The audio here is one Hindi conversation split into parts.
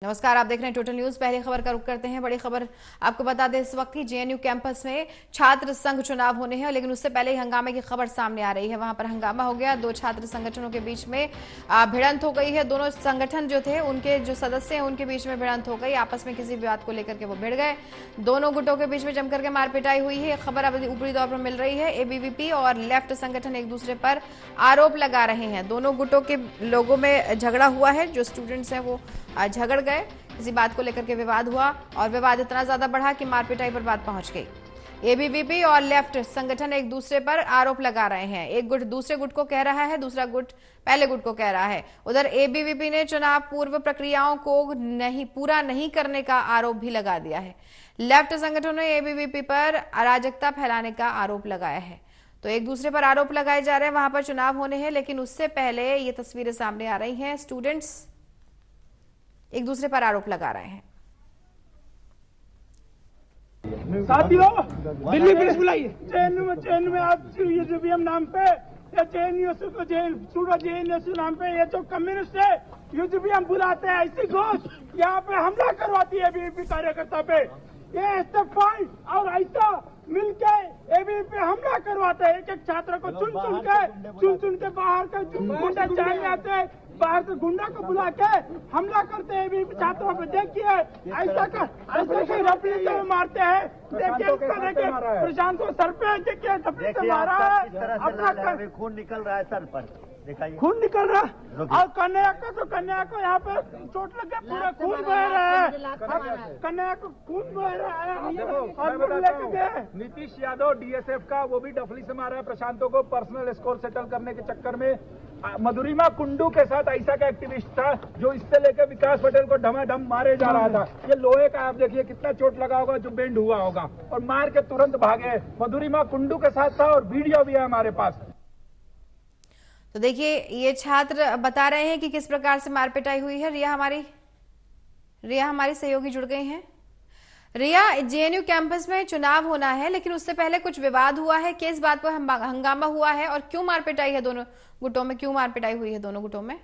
नमस्कार, आप देख रहे हैं टोटल न्यूज। पहली खबर का रुख करते हैं। बड़ी खबर आपको बता दें, इस वक्त की जेएनयू कैंपस में छात्र संघ चुनाव होने हैं, लेकिन उससे पहले ही हंगामे की खबर सामने आ रही है। वहां पर हंगामा हो गया, दो छात्र संगठनों के बीच में भिड़ंत हो गई है। दोनों संगठन जो थे, उनके जो सदस्य हैं, उनके बीच में भिड़ंत हो गई। आपस में किसी बात को लेकर के वो भिड़ गए। दोनों गुटों के बीच में जमकर के मारपिटाई हुई है। खबर अब ऊपरी दौर पर मिल रही है। एबीवीपी और लेफ्ट संगठन एक दूसरे पर आरोप लगा रहे हैं। दोनों गुटों के लोगों में झगड़ा हुआ है। जो स्टूडेंट्स हैं वो झगड़ गए, किसी बात को लेकर के विवाद हुआ और विवाद इतना ज्यादा बढ़ा कि मारपिटाई पर बात पहुंच गई। एबीवीपी और लेफ्ट संगठन एक दूसरे पर आरोप लगा रहे हैं। एक गुट दूसरे गुट को कह रहा है, दूसरा गुट पहले गुट को कह रहा है। उधर एबीवीपी ने चुनाव पूर्व प्रक्रियाओं को पूरा नहीं करने का आरोप भी लगा दिया है। लेफ्ट संगठनों ने एबीवीपी पर अराजकता फैलाने का आरोप लगाया है। तो एक दूसरे पर आरोप लगाए जा रहे हैं। वहां पर चुनाव होने हैं, लेकिन उससे पहले ये तस्वीरें सामने आ रही हैं। स्टूडेंट्स एक दूसरे पर आरोप लगा रहे हैं। साथियों, दिल्ली पुलिस बुलाइए। जेएनयू में आप यूजीबीएम नाम पे या जेएनयू नाम पे ये जो कम्युनिस्ट है यूजीबीएम बुलाते हैं, ऐसी घोष यहाँ पे हमला करवाती है एबीवीपी कार्यकर्ता पे। ये एसएफआई और ऐसा मिलके एबीवीपी पे हमला करवाते हैं। एक एक छात्र को चुन के बाहर के गुंडा चाहिए आते हैं, बाहर से गुंडा को बुला के हमला करते हैं एबीवीपी छात्रों पे। देखिए ऐसा रफली से मारते हैं। देखिए प्रशांत को सर पे देखिए रफली से मारा है। अपना खून निकल रहा है सर पर, खून निकल रहा है। और कन्या को यहाँ पे चोट लग गया, पूरा खून बह रहा है। कन्या को खून बह रहा है। नीतीश यादव डीएसएफ का, वो भी डफली से मारा है प्रशांतों को पर्सनल स्कोर सेटल करने के चक्कर में। मधुरिमा कुंडू के साथ ऐसा का एक्टिविस्ट था जो इससे लेकर विकास पटेल को ढमाढम मारे जा रहा था। ये लोहे का, आप देखिए कितना चोट लगा होगा, जो बेंड हुआ होगा, और मार के तुरंत भागे। मधुरिमा कुंडू के साथ था और वीडियो भी है हमारे पास। तो देखिए, ये छात्र बता रहे हैं कि किस प्रकार से मारपिटाई हुई है। रिया हमारी सहयोगी जुड़ गई हैं। रिया, जेएनयू कैंपस में चुनाव होना है, लेकिन उससे पहले कुछ विवाद हुआ है। किस बात पर हंगामा हुआ है और क्यों मारपिटाई है दोनों गुटों में? क्यों मारपिटाई हुई है दोनों गुटों में?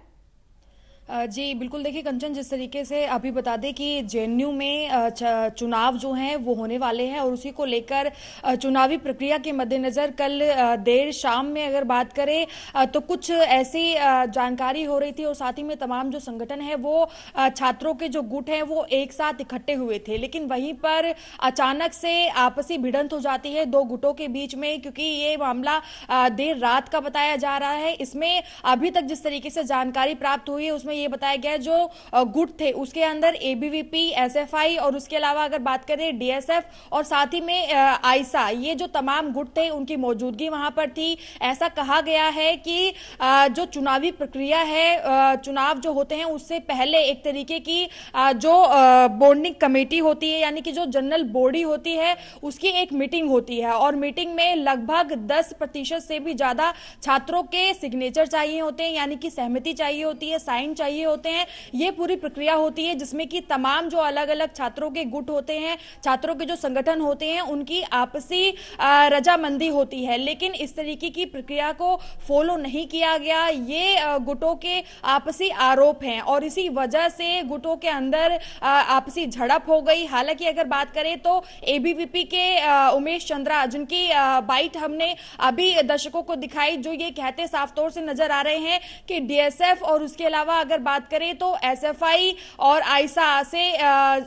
जी बिल्कुल, देखिए कंचन, जिस तरीके से अभी बता दें कि जेएनयू में चुनाव जो हैं वो होने वाले हैं और उसी को लेकर चुनावी प्रक्रिया के मद्देनजर कल देर शाम में अगर बात करें तो कुछ ऐसी जानकारी हो रही थी और साथ ही में तमाम जो संगठन है वो छात्रों के जो गुट हैं वो एक साथ इकट्ठे हुए थे। लेकिन वहीं पर अचानक से आपसी भिड़ंत हो जाती है दो गुटों के बीच में, क्योंकि ये मामला देर रात का बताया जा रहा है। इसमें अभी तक जिस तरीके से जानकारी प्राप्त हुई है उसमें ये बताया गया जो गुट थे उसके अंदर एबीवीपी, एसएफआई और उसके अलावा अगर बात करें डीएसएफ और साथ ही में आईसा, ये जो तमाम गुट थे उनकी मौजूदगी वहां पर थी। ऐसा कहा गया है कि जो चुनावी प्रक्रिया है, चुनाव जो होते हैं उससे पहले एक तरीके की जो बोर्डिंग कमेटी होती है, यानी कि जो जनरल बॉडी होती है, उसकी एक मीटिंग होती है और मीटिंग में लगभग 10% से भी ज्यादा छात्रों के सिग्नेचर चाहिए होते हैं, यानी कि सहमति चाहिए होती है, साइन चाहिए होते हैं। ये पूरी प्रक्रिया होती है जिसमें कि तमाम जो अलग अलग छात्रों के गुट होते हैं, छात्रों के जो संगठन होते हैं, उनकी आपसी रजामंदी होती है। लेकिन इस तरीके की प्रक्रिया को फॉलो नहीं किया गया, ये गुटों के आपसी आरोप हैं और इसी वजह से गुटों के अंदर आपसी झड़प हो गई। हालांकि अगर बात करें तो एबीवीपी के उमेश चंद्रा, जिनकी बाइट हमने अभी दर्शकों को दिखाई, जो ये कहते साफ तौर से नजर आ रहे हैं कि डीएसएफ और उसके अलावा अगर बात करें तो एसएफआई और आयशा से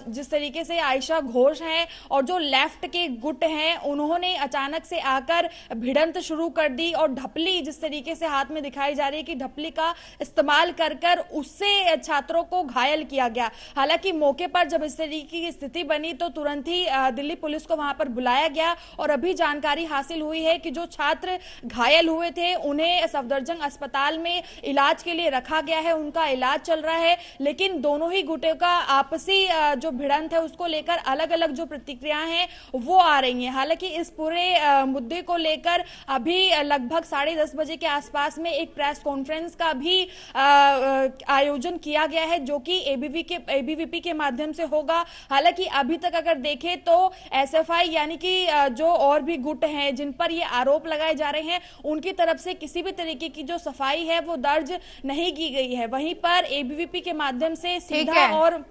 जिस तरीके से आयशा घोष हैं और जो लेफ्ट के गुट हैं, उन्होंने अचानक से आकर भिड़ंत शुरू कर दी और ढपली जिस तरीके से हाथ में दिखाई जा रही है कि ढपली का इस्तेमाल कर कर उससे छात्रों को घायल किया गया। हालांकि मौके पर जब इस तरीके की स्थिति बनी तो तुरंत ही दिल्ली पुलिस को वहां पर बुलाया गया और अभी जानकारी हासिल हुई है कि जो छात्र घायल हुए थे उन्हें सफदरजंग अस्पताल में इलाज के लिए रखा गया है, उनका इलाज चल रहा है। लेकिन दोनों ही गुटों का आपसी जो भिड़ंत है उसको लेकर अलग अलग जो प्रतिक्रियाएं हैं वो आ रही हैं। हालांकि इस पूरे मुद्दे को लेकर अभी लगभग 10:30 बजे के आसपास में एक प्रेस कॉन्फ्रेंस का भी आयोजन किया गया है, जो कि एबीवीपी के माध्यम से होगा। हालांकि अभी तक अगर देखें तो एसएफआई यानी कि जो और भी गुट हैं जिन पर ये आरोप लगाए जा रहे हैं, उनकी तरफ से किसी भी तरीके की जो सफाई है वो दर्ज नहीं की गई है। वहीं पर एबीवीपी के माध्यम से सीधा और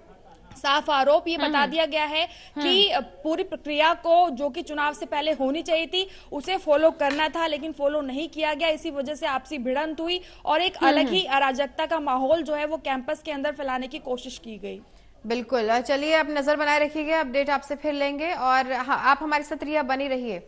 साफ आरोप ये बता दिया गया है कि पूरी प्रक्रिया को जो कि चुनाव से पहले होनी चाहिए थी उसे फॉलो करना था, लेकिन फॉलो नहीं किया गया। इसी वजह से आपसी भिड़ंत हुई और एक अलग ही अराजकता का माहौल जो है वो कैंपस के अंदर फैलाने की कोशिश की गई। बिल्कुल, चलिए आप नजर बनाए रखिएगा, अपडेट आपसे फिर लेंगे और आप हमारे साथ रिया बनी रहिए।